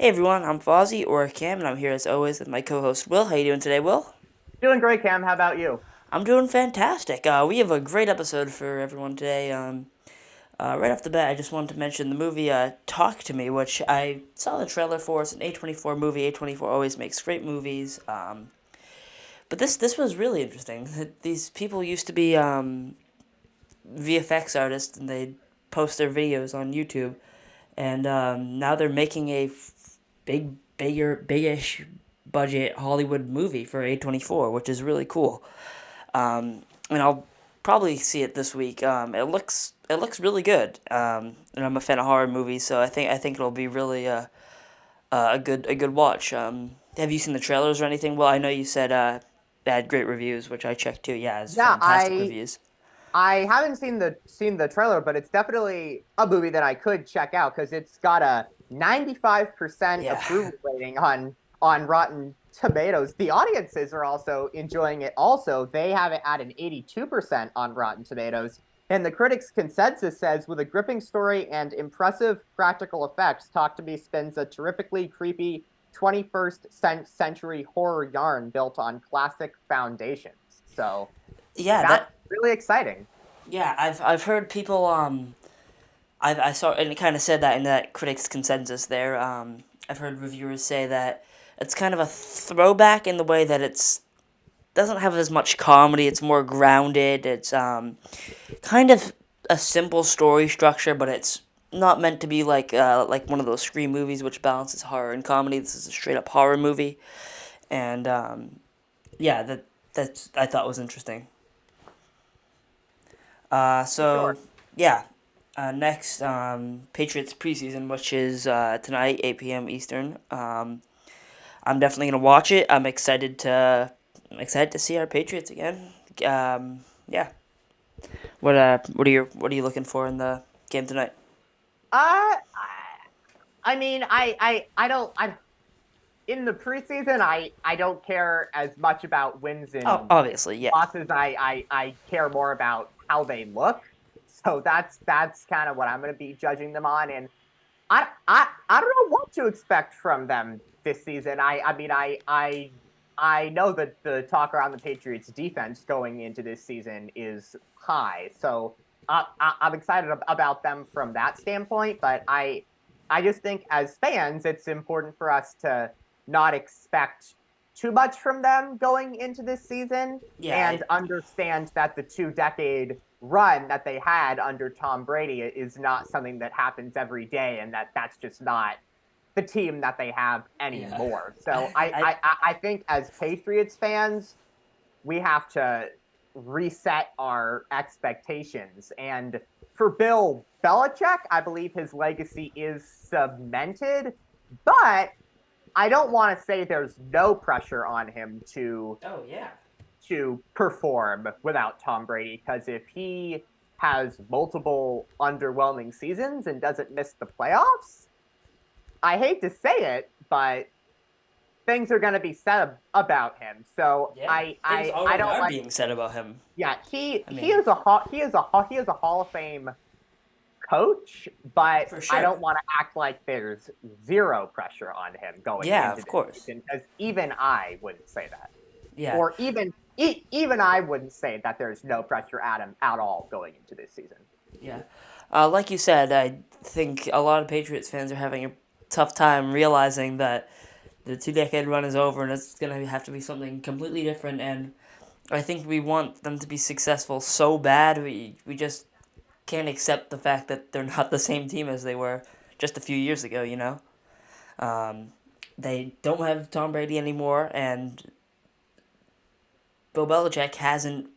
Hey everyone, I'm Fozzie or Cam, and I'm here as always with my co-host Will. How you doing today, Will? Doing great, Cam. How about you? I'm doing fantastic. We have a great episode for everyone today. Right off the bat, I just wanted to mention the movie Talk to Me, which I saw the trailer for. It's an A24 movie. A24 always makes great movies. But this was really interesting. These people used to be VFX artists, and they post their videos on YouTube, and now they're making a biggish budget Hollywood movie for A24, which is really cool. And I'll probably see it this week. It looks really good. And I'm a fan of horror movies, so I think it'll be really a good watch. Have you seen the trailers or anything? Well, I know you said it had great reviews, which I checked too. Yeah, it's Yeah, fantastic I reviews. I haven't seen the trailer, but it's definitely a movie that I could check out because it's got a 95% Yeah. approval rating on Rotten Tomatoes. The audiences are also enjoying it. Also, they have it at an 82% on Rotten Tomatoes. And the critics' consensus says, with a gripping story and impressive practical effects, Talk to Me spins a terrifically creepy 21st century horror yarn built on classic foundations. So Yeah, that's that really exciting. yeah, I've heard people I saw, and it kind of said that in that critics consensus there. I've heard reviewers say that it's kind of a throwback in the way that it's doesn't have as much comedy. It's more grounded. It's kind of a simple story structure, but it's not meant to be like one of those Scream movies which balances horror and comedy. This is a straight up horror movie, and yeah, that's I thought was interesting. For So sure. yeah, next Patriots preseason, which is tonight, 8 p.m. Eastern. I'm definitely gonna watch it. I'm excited to see our Patriots again. Yeah. What are you looking for in the game tonight? I mean, I don't, I in the preseason, I don't care as much about wins Oh, and obviously, yeah, losses. I care more about how they look. So that's kind of what I'm going to be judging them on. And I don't know what to expect from them this season. I mean, I know that the talk around the Patriots defense going into this season is high. So I'm excited about them from that standpoint. But I just think as fans, it's important for us to not expect too much from them going into this season yeah, and understand that the 2 decade run that they had under Tom Brady is not something that happens every day, and that's just not the team that they have yeah. anymore. So I I think as Patriots fans, we have to reset our expectations. And for Bill Belichick, I believe his legacy is cemented, but I don't want to say there's no pressure on him oh yeah, to perform without Tom Brady because if he has multiple underwhelming seasons and doesn't miss the playoffs, I hate to say it, but things are going to be said about him. So yeah. Things I already don't are like. being said about him. Yeah, I mean, he is a Hall of Fame coach, but for I sure. don't want to act like there's zero pressure on him going Yeah, into of this course. season because even I wouldn't say that, Yeah. or even I wouldn't say that there's no pressure at him at all going into this season. Yeah. Like you said, I think a lot of Patriots fans are having a tough time realizing that the 2 decade run is over and it's going to have to be something completely different. And I think we want them to be successful so bad, we just can't accept the fact that they're not the same team as they were just a few years ago, you know? Um, they don't have Tom Brady anymore, and Bill Belichick hasn't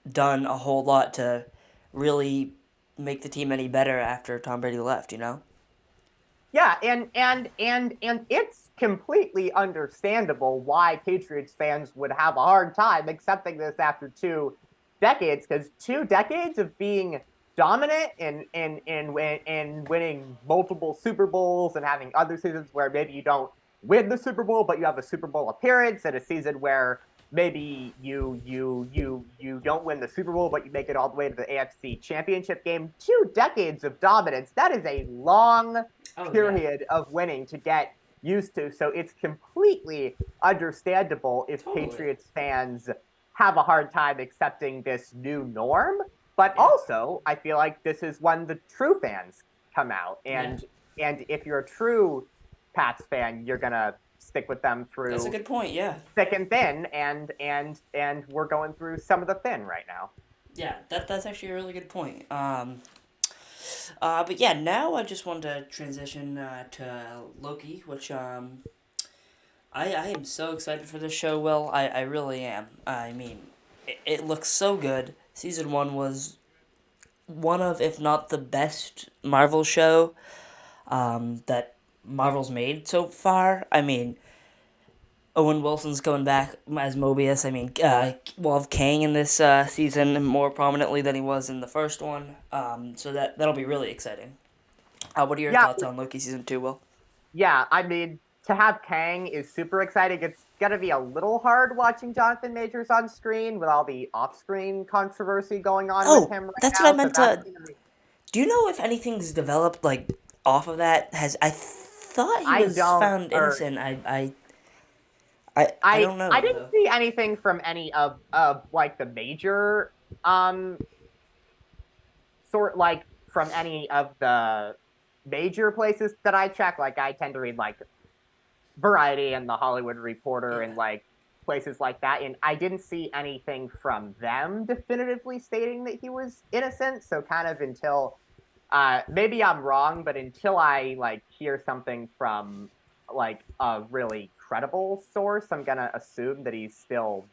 done a whole lot to really make the team any better after Tom Brady left, you know? Yeah, and it's completely understandable why Patriots fans would have a hard time accepting this after 2 decades, because 2 decades of being dominant and winning multiple Super Bowls and having other seasons where maybe you don't win the Super Bowl, but you have a Super Bowl appearance, and a season where maybe you don't win the Super Bowl, but you make it all the way to the AFC Championship game. 2 decades of dominance. That is a long Oh, yeah. period of winning to get used to. So it's completely understandable if Totally. Patriots fans have a hard time accepting this new norm. But Yeah. also, I feel like this is when the true fans come out, Yeah. and if you're a true Pats fan, you're gonna stick with them That's a through good point. Yeah. thick and thin, and we're going through some of the thin right now. Yeah. That's actually a really good point. But yeah, now I just want to transition to Loki, which I am so excited for this show. Will, I really am. I mean, it looks so good. Season one was one of, if not the best Marvel show that Marvel's made so far. I mean, Owen Wilson's coming back as Mobius. I mean, we'll have Kang in this season more prominently than he was in the first one. So that'll be really exciting. What are your Yeah, thoughts on Loki season two, Will? yeah. I mean, to have Kang is super exciting. It's gonna be a little hard watching Jonathan Majors on screen with all the off-screen controversy going on with Oh, him right that's what I now. So meant that's to. gonna be. Do you know if anything's developed like off of that? Has I thought he I was don't, found or innocent. I don't I know didn't though. see anything from any of like the major um sort like from any of the major places that I check. Like I tend to read like Variety and the Hollywood Reporter Yeah. and like places like that. And I didn't see anything from them definitively stating that he was innocent. So kind of until maybe I'm wrong, but until I like hear something from like a really credible source, I'm gonna assume that he's still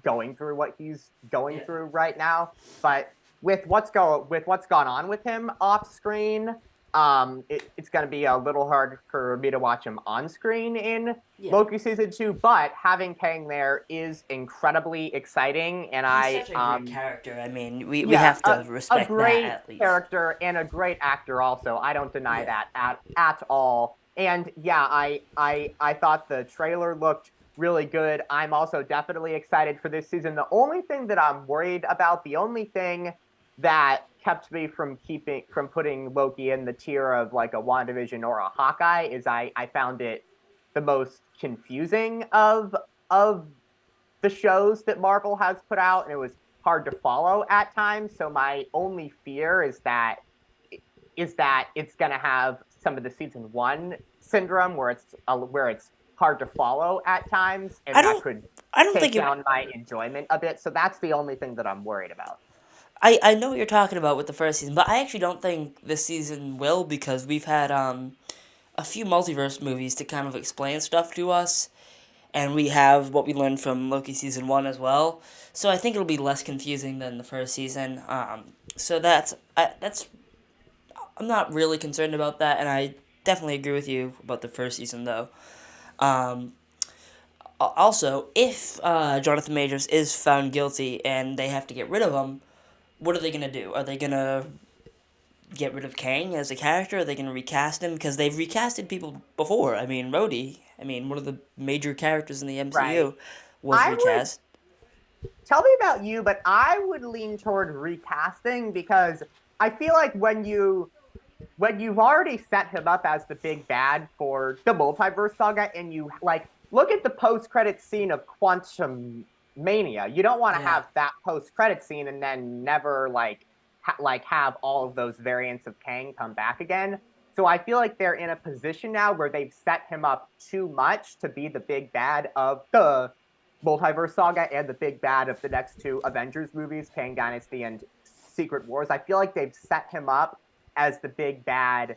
going through what he's going Yeah. through right now. But with what's gone on with him off screen, it's going to be a little hard for me to watch him on screen in Yeah. Loki season two. But having Kang there is incredibly exciting, and He's such a great character. I mean, we yeah, have to a respect that great at least. character and a great actor also. I don't deny Yeah. that at all. And yeah, I thought the trailer looked really good. I'm also definitely excited for this season. The only thing that I'm worried about, the only thing that kept me from putting Loki in the tier of like a WandaVision or a Hawkeye is I found it the most confusing of the shows that Marvel has put out, and it was hard to follow at times. So my only fear is that it's going to have some of the season one syndrome where it's hard to follow at times, I and that don't. could I don't think take it. down my enjoyment a bit. So that's the only thing that I'm worried about. I know what you're talking about with the first season, but I actually don't think this season will because we've had a few multiverse movies to kind of explain stuff to us, and we have what we learned from Loki season one as well. So I think it'll be less confusing than the first season. So that's I'm not really concerned about that, and I definitely agree with you about the first season though. Um, Also, if Jonathan Majors is found guilty and they have to get rid of him, what are they gonna do? Are they gonna get rid of Kang as a character? Are they gonna recast him? Because they've recasted people before. I mean, Rhodey. I mean, one of the major characters in the Right. MCU was I would recast. tell me about you, but I would lean toward recasting because I feel like when you've already set him up as the big bad for the multiverse saga and you like look at the post-credit scene of Quantum Mania, you don't want to Yeah. have that post-credit scene and then never like have all of those variants of Kang come back again. So I feel like they're in a position now where they've set him up too much to be the big bad of the multiverse saga and the big bad of the next two Avengers movies, Kang Dynasty and Secret Wars. I feel like they've set him up as the big bad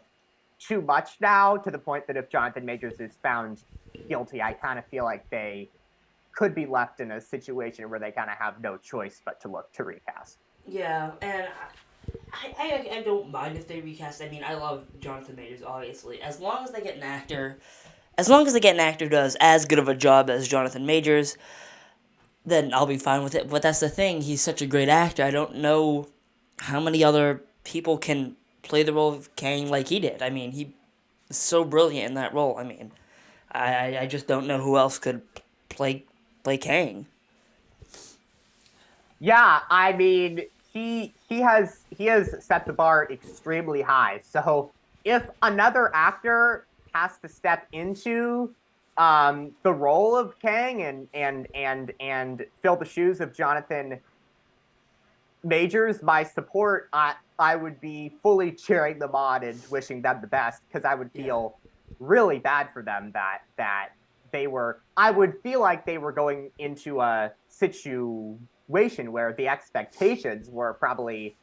too much now to the point that if Jonathan Majors is found guilty, I kind of feel like they could be left in a situation where they kind of have no choice but to look to recast. Yeah, and I don't mind if they recast. I mean, I love Jonathan Majors, obviously. As long as they get an actor who does as good of a job as Jonathan Majors, then I'll be fine with it. But that's the thing; he's such a great actor. I don't know how many other people can play the role of Kang like he did. I mean, he was so brilliant in that role. I mean, I just don't know who else could play play Kang. Yeah, I mean, he has set the bar extremely high. So if another actor has to step into the role of Kang and fill the shoes of Jonathan Majors, my support, I would be fully cheering them on and wishing them the best because I would Yeah. feel really bad for them that they were. I would feel like they were going into a situation where the expectations were probably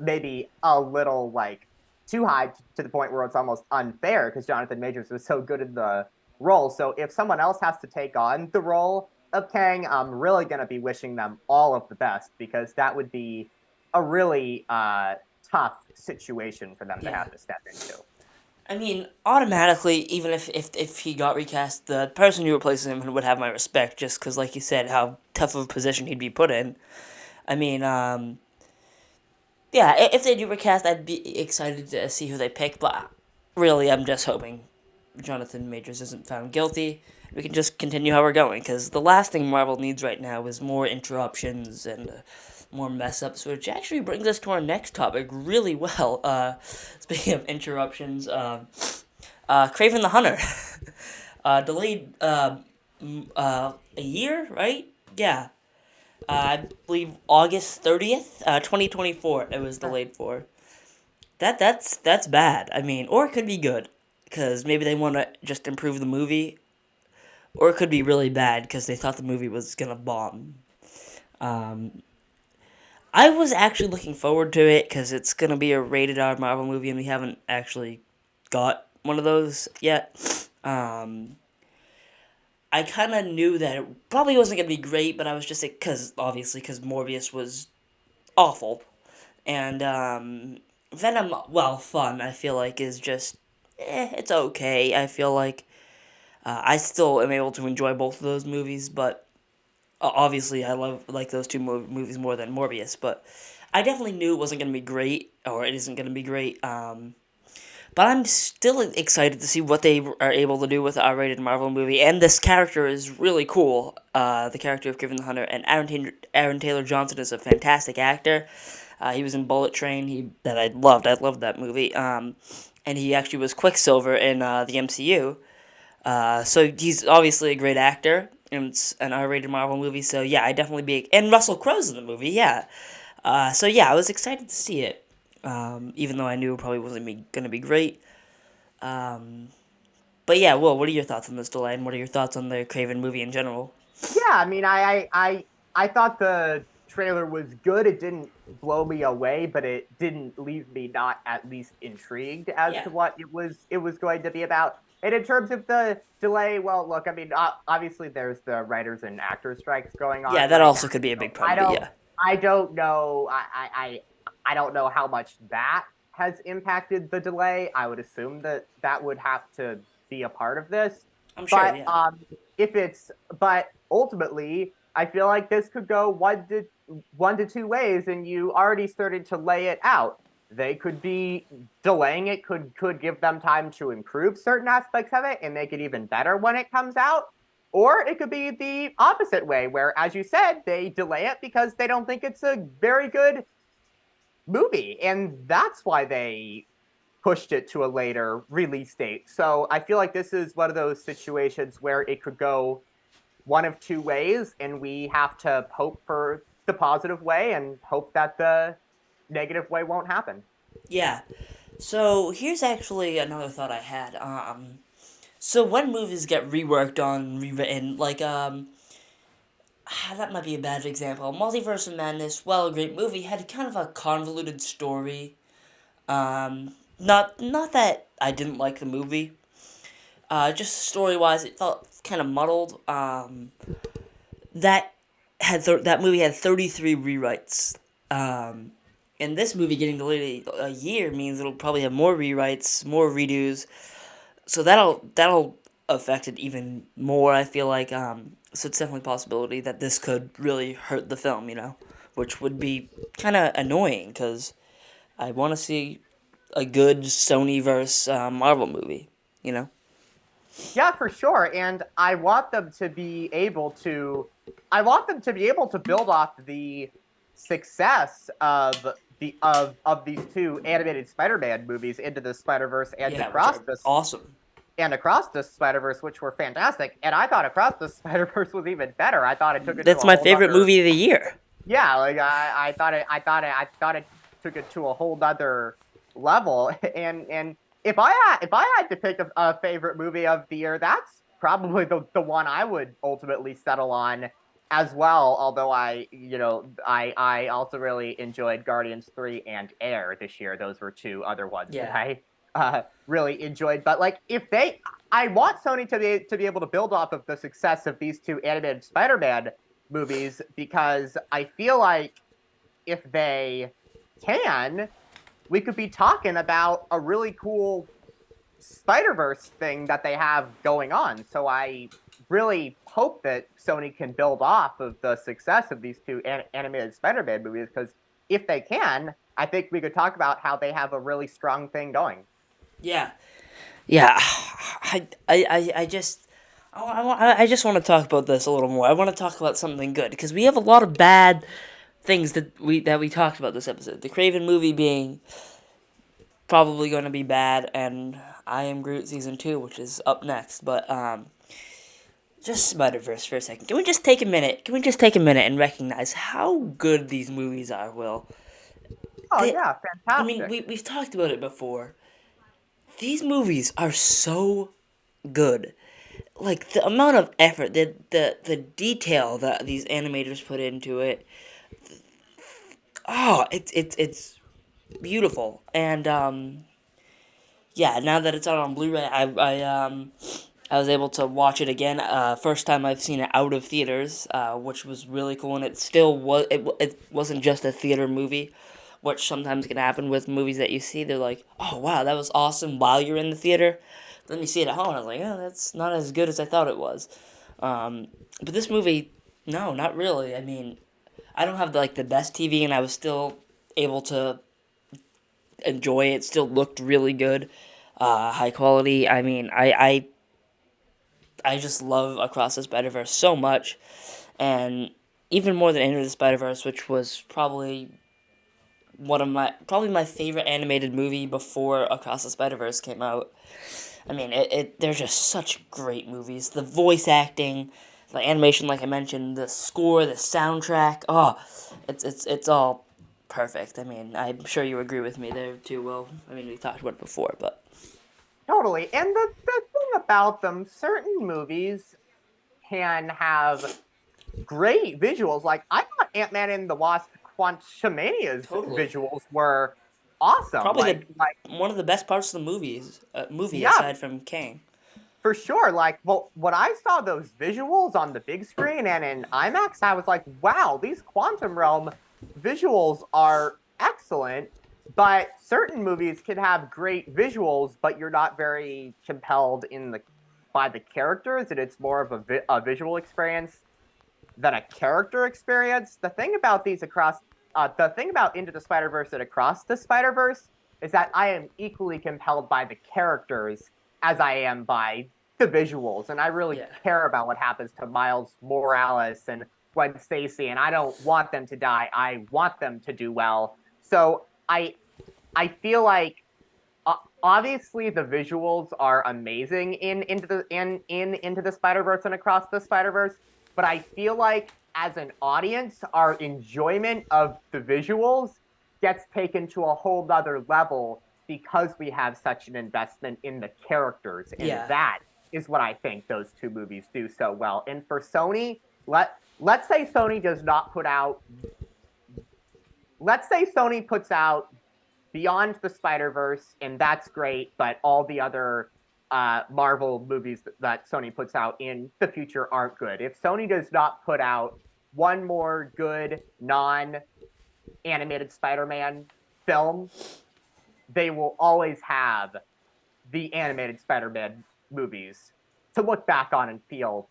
maybe a little like too high to the point where it's almost unfair because Jonathan Majors was so good in the role. So if someone else has to take on the role of Kang, I'm really going to be wishing them all of the best because that would be a really tough situation for them to Yeah. have to step into. I mean, automatically, even if he got recast, the person who replaces him would have my respect, just because, like you said, how tough of a position he'd be put in. I mean, yeah, if they do recast, I'd be excited to see who they pick, but really, I'm just hoping Jonathan Majors isn't found guilty. We can just continue how we're going, because the last thing Marvel needs right now is more interruptions and more mess ups, which actually brings us to our next topic really well. Speaking of interruptions, Craven the Hunter. Delayed a year, right? Yeah. I believe August 30th, 2024. It was delayed for. That's bad. I mean, or it could be good, because maybe they want to just improve the movie, or it could be really bad because they thought the movie was gonna bomb. Um, I was actually looking forward to it because it's gonna be a rated R Marvel movie, and we haven't actually got one of those yet. I kind of knew that it probably wasn't gonna be great, but I was just because obviously because Morbius was awful, and Venom, well, fun. I feel like is just it's okay. I feel like I still am able to enjoy both of those movies, but obviously I love like those two movies more than Morbius. But I definitely knew it wasn't gonna be great, or it isn't gonna be great. But I'm still excited to see what they are able to do with the R-rated Marvel movie, and this character is really cool. The character of Craven the Hunter, and Aaron Taylor Johnson is a fantastic actor. He was in Bullet Train. That I loved. I loved that movie. And he actually was Quicksilver in the MCU. So he's obviously a great actor. And it's an R-rated Marvel movie. So yeah, I definitely be. And Russell Crowe's in the movie. Yeah. So yeah, I was excited to see it. Even though I knew it probably wasn't gonna be great. Um, but yeah, well, what are your thoughts on this delay, and what are your thoughts on the Craven movie in general? Yeah, I mean, I thought the trailer was good. It didn't blow me away, but it didn't leave me not at least intrigued as Yeah. to what it was going to be about. And in terms of the delay, well, look, I mean, obviously there's the writers and actors strikes going Yeah, on that right now. also could be a So big problem, but yeah. I don't know, I don't know how much that has impacted the delay. I would assume that that would have to be a part of this, I'm sure, but yeah. if it's but ultimately I feel like this could go one to two ways, and you already started to lay it out. They could be delaying it, could give them time to improve certain aspects of it and make it even better when it comes out. Or it could be the opposite way, where, as you said, they delay it because they don't think it's a very good movie. And that's why they pushed it to a later release date. So I feel like this is one of those situations where it could go one of two ways, and we have to hope for the positive way and hope that the negative way won't happen. Yeah. So here's actually another thought I had. So when movies get reworked on, rewritten, like that might be a bad example. Multiverse of Madness, well, a great movie, had kind of a convoluted story. Not that I didn't like the movie. Just story wise, it felt kind of muddled. That that movie had 33 rewrites. Um, and this movie getting delayed a year means it'll probably have more rewrites, more redos. So that'll affect it even more. I feel like so it's definitely a possibility that this could really hurt the film. Which would be kind of annoying because I want to see a good SonyVerse Marvel movie. You know. Yeah, for sure. And I want them to be able to build off the success of these two animated Spider-Man movies into the Spider-Verse and Yeah, which across are this awesome. and Across the Spider-Verse, which were fantastic. And I thought Across the Spider-Verse was even better. I thought it took it to That's a my whole favorite nother, movie of the year. yeah, like I thought it took it to a whole nother level. And if I had to pick a favorite movie of the year, that's probably the one I would ultimately settle on as well. Although I also really enjoyed Guardians 3 and Air this year. Those were two other ones that Yeah. I really enjoyed. But like if they I want Sony to be able to build off of the success of these two animated Spider-Man movies because I feel like if they can, we could be talking about a really cool Spider-Verse thing that they have going on. So I really hope that Sony can build off of the success of these two animated Spider-Man movies because if they can, I think we could talk about how they have a really strong thing going. Yeah. Yeah. I just. I just want to talk about this a little more. I want to talk about something good because we have a lot of bad things that we talked about this episode. The Craven movie being probably going to be bad, and I Am Groot season 2, which is up next. But just Spider Verse for a second. Can we just take a minute? Can we just take a minute and recognize how good these movies are? Will Oh they? yeah, I mean, fantastic. we've talked about it before. These movies are so good. Like the amount of effort, the detail that these animators put into it. Oh, it's beautiful. And yeah, now that it's out on Blu-ray, I was able to watch it again. First time I've seen it out of theaters, which was really cool. And it still it wasn't just a theater movie, which sometimes can happen with movies that you see. They're like, oh wow, that was awesome while you're in the theater. Then you see it at home, and I was like, oh, that's not as good as I thought it was. But this movie, no, not really. I mean, I don't have like the best TV, and I was still able to enjoy it. Still looked really good, high quality. I mean, I just love Across the Spider Verse so much, and even more than Into the Spider Verse, which was probably my favorite animated movie before Across the Spider Verse came out. I mean, they're just such great movies. The voice acting, the animation, like I mentioned, the score, the soundtrack. Oh, it's all perfect. I mean, I'm sure you agree with me there too. Will, I mean, we talked about it before, but Totally. And the thing about them, certain movies can have great visuals. Like I thought Ant-Man and the Wasp Quantumania's totally, visuals were awesome. probably Like one of the best parts of the movie yeah, aside from Kang. for sure. Like well, when I saw those visuals on the big screen and in IMAX, I was like, wow, these Quantum Realm visuals are excellent. But certain movies can have great visuals, but you're not very compelled in the by the characters, and it's more of a visual experience than a character experience. The thing about Into the Spider Verse and Across the Spider Verse is that I am equally compelled by the characters as I am by the visuals, and I really Yeah, care about what happens to Miles Morales and Gwen Stacy, and I don't want them to die. I want them to do well. So I feel like obviously the visuals are amazing in Into the Spider Verse and Across the Spider Verse, but I feel like as an audience, our enjoyment of the visuals gets taken to a whole nother level because we have such an investment in the characters, and yeah, that is what I think those two movies do so well. And for Sony, let's say Sony does not put out. Let's say Sony puts out Beyond the Spider Verse, and that's great. But all the other Marvel movies that Sony puts out in the future aren't good. If Sony does not put out one more good non-animated Spider-Man film, they will always have the animated Spider-Man movies to look back on and feel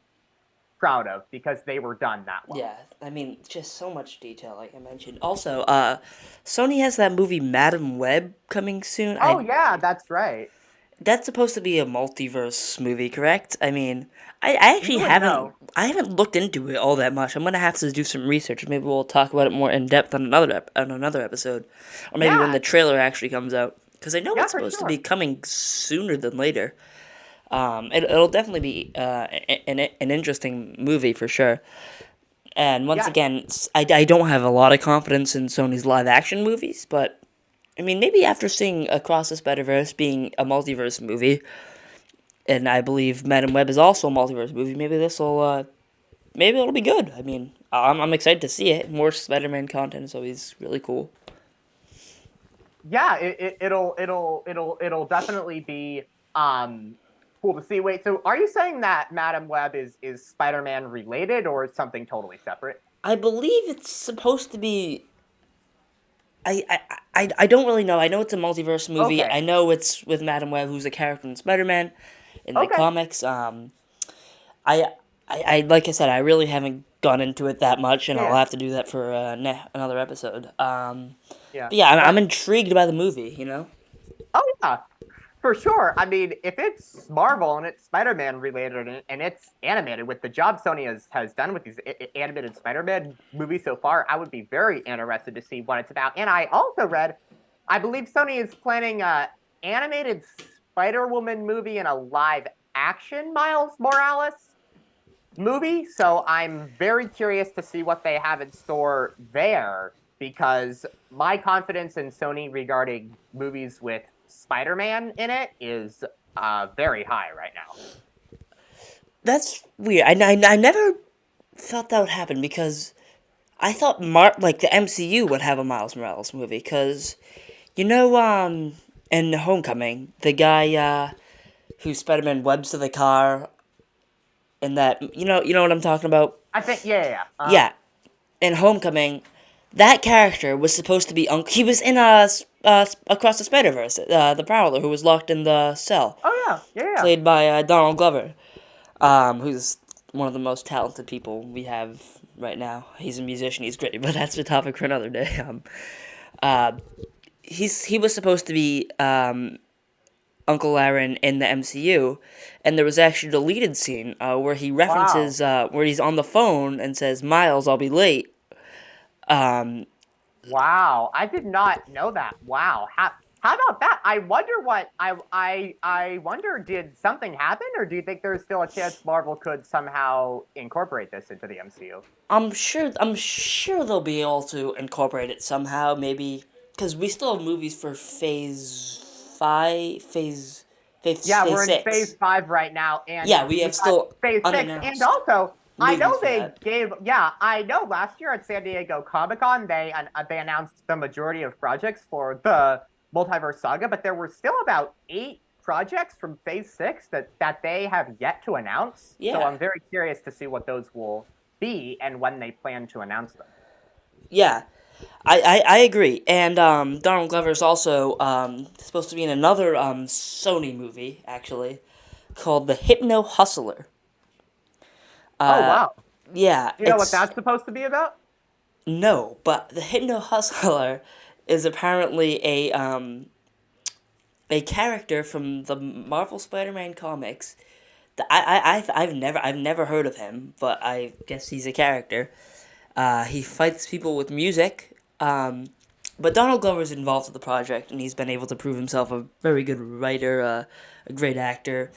proud of because they were done that well. yeah. I mean, just so much detail, like I mentioned. Also, Sony has that movie Madam Web coming soon. Oh I yeah, that's right. That's supposed to be a multiverse movie, correct? I mean, I actually You would haven't know. I haven't looked into it all that much. I'm gonna have to do some research. Maybe we'll talk about it more in depth on another episode, or maybe when Yeah, the trailer actually comes out. Because I know yeah, it's for supposed to be sure. coming sooner than later. It'll definitely be an interesting movie for sure. And once Yeah, again, I don't have a lot of confidence in Sony's live action movies, but I mean, maybe after seeing Across the Spider Verse being a multiverse movie, and I believe Madam Web is also a multiverse movie, maybe it'll be good. I mean, I'm excited to see it. More Spider-Man content is always really cool. yeah, it'll definitely be um cool to see. Wait, so are you saying that Madam Web is Spider-Man related or something totally separate? I believe it's supposed to be. I don't really know. I know it's a multiverse movie. Okay. I know it's with Madam Web, who's a character in Spider-Man in the Okay. comics. I, I like I said, I really haven't gone into it that much, and I'll Yeah. have to do that for another episode. Yeah. But yeah, I'm But intrigued by the movie. You know, oh yeah, for sure. I mean, if it's Marvel and it's Spider-Man related and it's animated with the job Sony has done with these animated Spider-Man movies so far, I would be very interested to see what it's about. And I also read, I believe Sony is planning a animated Spider-Woman movie and a live action Miles Morales movie. So I'm very curious to see what they have in store there because my confidence in Sony regarding movies with Spider-Man in it is very high right now. that's weird. I never thought that would happen because I thought like the MCU would have a Miles Morales movie because in Homecoming the guy who Spider-Man webs to the car and that you know what I'm talking about. I think, yeah, yeah, yeah. Yeah, in Homecoming, that character was supposed to be he was in Across the Spider Verse, the Prowler who was locked in the cell, Oh yeah, yeah, yeah. played by Donald Glover, who's one of the most talented people we have right now. He's a musician, he's great, but that's the topic for another day. Uh, he was supposed to be Uncle Aaron in the MCU, and there was actually a deleted scene where he Wow, references where he's on the phone and says, "Miles, I'll be late." Um, wow. I did not know that. Wow. How about that? I wonder what I wonder, did something happen, or do you think there's still a chance Marvel could somehow incorporate this into the MCU? I'm sure they'll be able to incorporate it somehow. Maybe because we still have movies for Yeah, phase we're in phase six. 5 right now, and Yeah, we we have got still phase 6. And unannounced also, I movies know for they that. gave, yeah, I know last year at San Diego Comic-Con, they announced the majority of projects for the Multiverse Saga, but there were still about 8 projects from phase 6 that they have yet to announce. So Yeah, I'm very curious to see what those will be and when they plan to announce them. yeah, I agree. And Donald Glover is also supposed to be in another Sony movie actually called The Hypno Hustler. Oh, Uh, wow. yeah, Do you know what it's that's supposed to be about? no, but The Hypno Hustler is apparently a character from the Marvel Spider-Man comics. I've never heard of him, but I guess he's a character. He fights people with music. But Donald Glover's involved with the project, and he's been able to prove himself a very good writer, a great actor,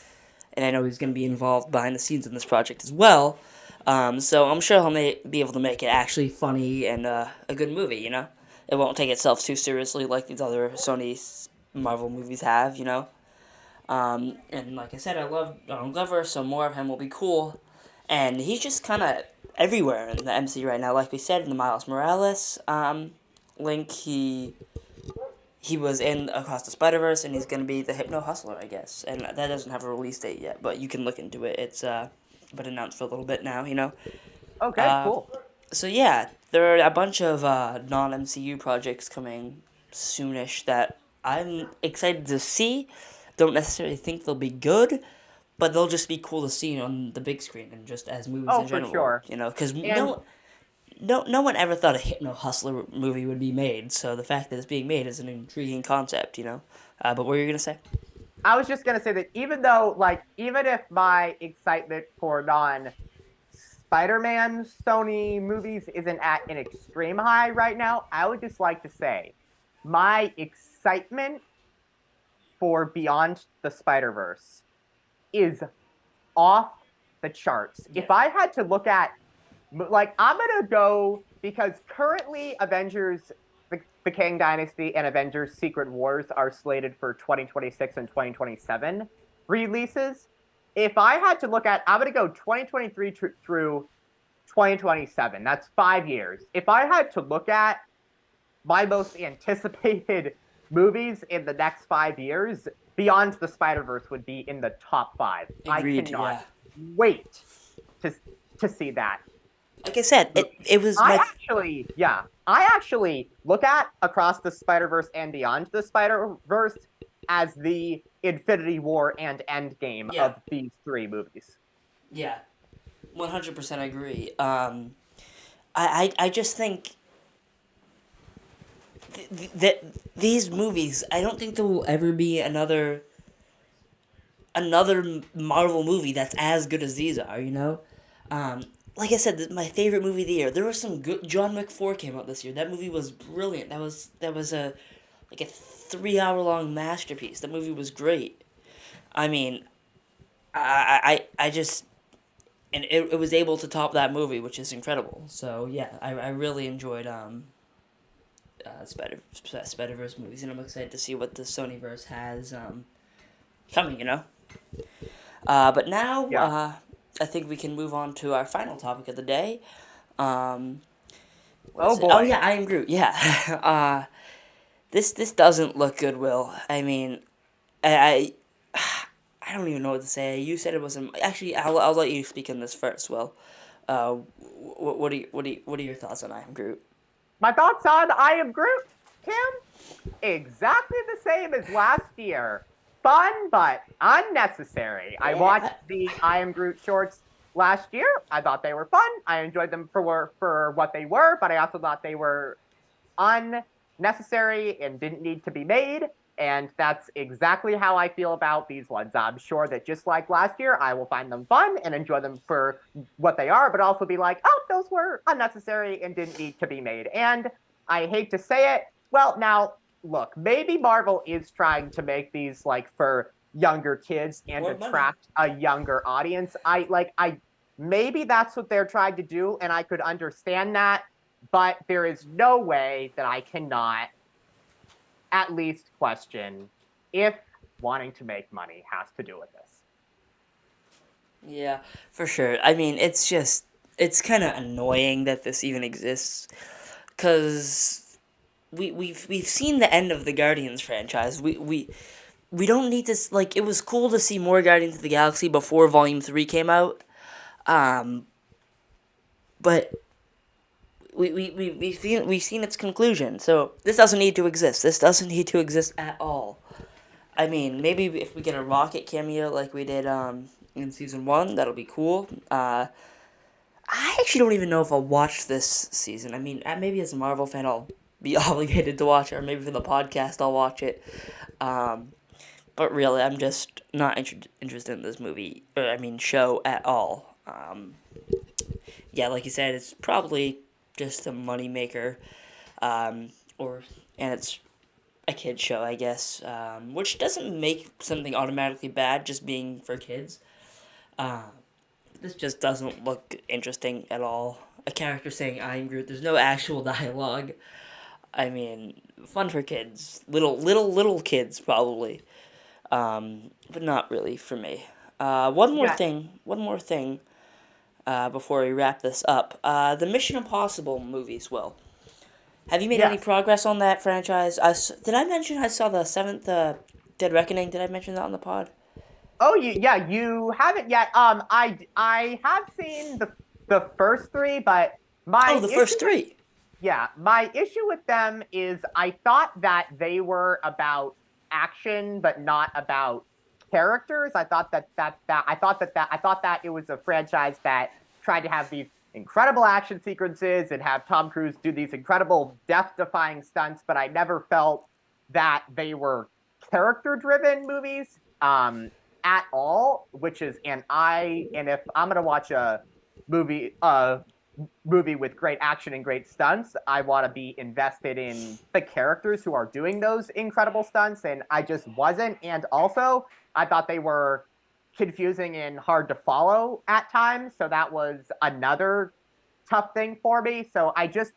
and I know he's going to be involved behind the scenes in this project as well. So I'm sure be able to make it actually funny and a good movie. You know, it won't take itself too seriously like these other Sony Marvel movies have. You know. And like I said, I love Donald Glover, so more of him will be cool. And he's just kind of everywhere in the MCU right now. Like we said, in the Miles Morales link, he was in Across the Spider Verse, and he's gonna be the Hypno Hustler, I guess. And that doesn't have a release date yet, but you can look into it. It's been announced for a little bit now, you know. Okay, Uh, cool. so yeah, there are a bunch of non MCU projects coming soonish that I'm excited to see. Don't necessarily think they'll be good, but they'll just be cool to see on the big screen and just as movies Oh, in for general. sure. You know, because And no one ever thought a Hypno Hustler movie would be made. So the fact that it's being made is an intriguing concept. You know, but what were you gonna say? I was just gonna say that even though, like, even if my excitement for non Spider-Man Sony movies isn't at an extreme high right now, I would just like to say my excitement for Beyond the Spider-Verse is off the charts. Yeah, If I had to look at, like, I'm gonna go because currently Avengers, the Kang Dynasty and Avengers Secret Wars are slated for 2026 and 2027 releases. If I had to look at, I'm gonna go 2023 through 2027. That's 5 years. If I had to look at my most anticipated movies in the next 5 years, Beyond the Spider Verse would be in the top five. I agreed. cannot Yeah, wait to to see that like I said, movie. it was I my actually, yeah, I actually look at Across the Spider Verse and Beyond the Spider Verse as the Infinity War and Endgame yeah, of these three movies. yeah, 100% agree. I just think that these movies, I don't think there will ever be another Marvel movie that's as good as these are. You know, um, like I said, my favorite movie of the year. There was some good. John Wick 4 came out this year. That movie was brilliant. That was a like a 3 hour long masterpiece. That movie was great. I mean, I just and it was able to top that movie, which is incredible. So yeah, I really enjoyed Spider Verse movies, and I'm excited to see what the SonyVerse has coming. You know. But now, Yeah. I think we can move on to our final topic of the day. Um, what Oh is it? Oh boy. yeah, I am Groot. Yeah. This doesn't look good, Will. I mean, I I don't even know what to say. You said it wasn't. Actually, I'll let you speak on this first, Will. What are your thoughts on I am Groot? My thoughts on I Am Groot, Tim? Exactly the same as last year. Fun, but unnecessary. I Yeah. watched the I Am Groot shorts last year. I thought they were fun. I enjoyed them for what they were, but I also thought they were unnecessary and didn't need to be made. And that's exactly how I feel about these ones. I'm sure that just like last year, I will find them fun and enjoy them for what they are, but also be like, oh, those were unnecessary and didn't need to be made. And I hate to say it. Well, now, look, maybe Marvel is trying to make these like for younger kids and More money. attract a younger audience. I maybe that's what they're trying to do, and I could understand that, but there is no way that I cannot at least question if wanting to make money has to do with this. Yeah, for sure. I mean, it's kind of annoying that this even exists, cause we've seen the end of the Guardians franchise. We don't need this. Like, it was cool to see more Guardians of the Galaxy before Volume 3 came out. Um, but we've seen its conclusion. So this doesn't need to exist. This doesn't need to exist at all. I mean, maybe if we get a Rocket cameo like we did in season 1, that'll be cool. I actually don't even know if I'll watch this season. I mean, maybe as a Marvel fan, I'll be obligated to watch it, or maybe for the podcast, I'll watch it. Um, but really, I'm just not interested in this movie, or I mean, show at all. Yeah, like you said, it's probably just a moneymaker, um, or and it's a kid show, I guess, which doesn't make something automatically bad just being for kids. Uh, this just doesn't look interesting at all. A character saying "I'm Groot." There's no actual dialogue. I mean, fun for kids, little kids probably, but not really for me. One more Yeah, thing. One more thing. Before we wrap this up, the Mission Impossible movies. Will, have you made any yes. progress on that franchise? Did I mention I saw the seventh Dead Reckoning? Did I mention that on the pod? Oh, yeah, you haven't yet. I have seen the first three, but Oh, my the issue first three. yeah, my issue with them is I thought that they were about action, but not about characters. I thought that it was a franchise that tried to have these incredible action sequences and have Tom Cruise do these incredible death-defying stunts, but I never felt that they were character-driven movies at all. Which is, and if I'm gonna watch a movie, movie with great action and great stunts, I want to be invested in the characters who are doing those incredible stunts, and I just wasn't. And also, I thought they were confusing and hard to follow at times. So that was another tough thing for me. So I just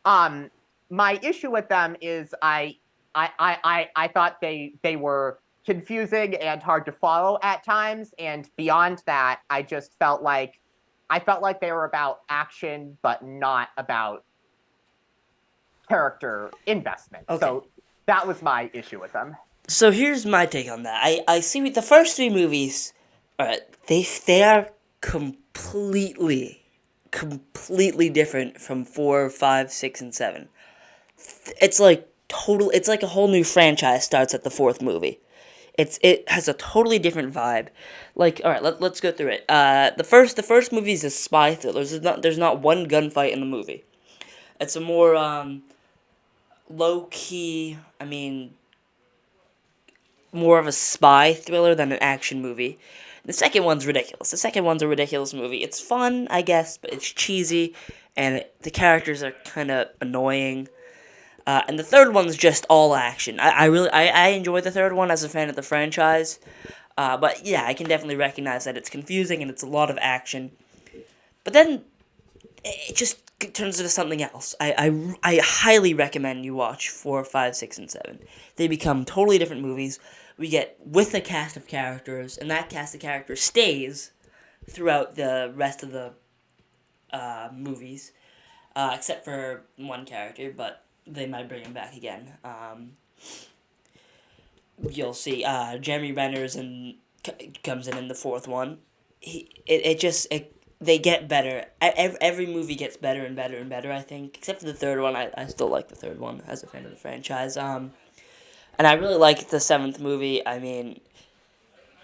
um my issue with them is I thought they were confusing and hard to follow at times, and beyond that, I felt like they were about action but not about character investment. Okay. So that was my issue with them. So here's my take on that. I see with the first three movies, alright, they are completely different from 4, 5, 6, and 7. It's like a whole new franchise starts at the fourth movie. It has a totally different vibe. Like, all right, let's go through it. The first movie is a spy thriller. There's not one gunfight in the movie. It's a more low key. I mean, more of a spy thriller than an action movie. The second one's ridiculous. The second one's a ridiculous movie. It's fun, I guess, but it's cheesy, and the characters are kind of annoying. And the third one's just all action. I enjoy the third one as a fan of the franchise. But yeah, I can definitely recognize that it's confusing and it's a lot of action. But then it just turns into something else. I highly recommend you watch 4, 5, 6, and 7. They become totally different movies. We get with a cast of characters, and that cast of characters stays throughout the rest of the movies, except for one character, but they might bring him back again. You'll see Jeremy Renner's comes in the fourth one. They get better. Every movie gets better and better and better, I think. Except for the third one. I still like the third one as a fan of the franchise. And I really like the seventh movie. I mean,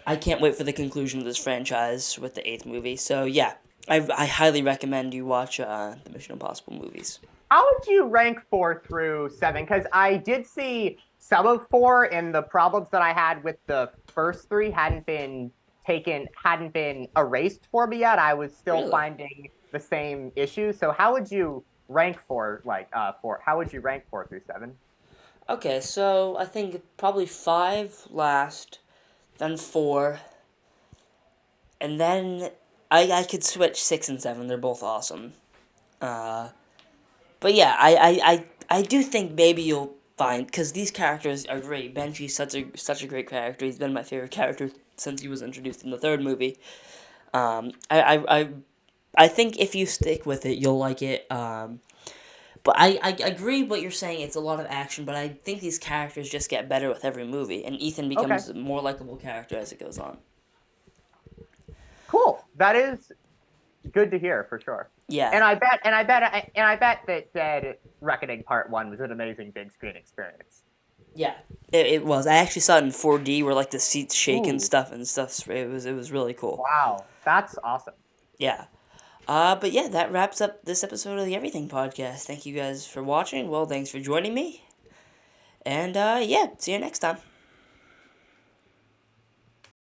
I can't wait for the conclusion of this franchise with the eighth movie. So, yeah, I highly recommend you watch the Mission Impossible movies. How would you rank 4 through 7? Because I did see some of 4, and the problems that I had with the first three hadn't been erased for me yet. I was still Really? finding the same issues. So how would you rank 4? How would you rank 4 through 7? Okay, so I think probably 5 last, then 4, and then I could switch 6 and 7. They're both awesome. Uh, but yeah, I do think maybe you'll find, because these characters are great. Benchy's such a great character. He's been my favorite character since he was introduced in the third movie. Um, I, I, I, I think if you stick with it, you'll like it. But I agree what you're saying. It's a lot of action, but I think these characters just get better with every movie, and Ethan Okay, becomes a more likable character as it goes on. cool. That is good to hear for sure. Yeah, And I bet that Dead Reckoning Part 1 was an amazing big screen experience. yeah, it was. I actually saw it in 4D, where like the seats shake and Ooh, stuff and stuff. It was really cool. wow, that's awesome. Yeah. But yeah, that wraps up this episode of the Everything Podcast. Thank you guys for watching. Well, thanks for joining me. And yeah, see you next time.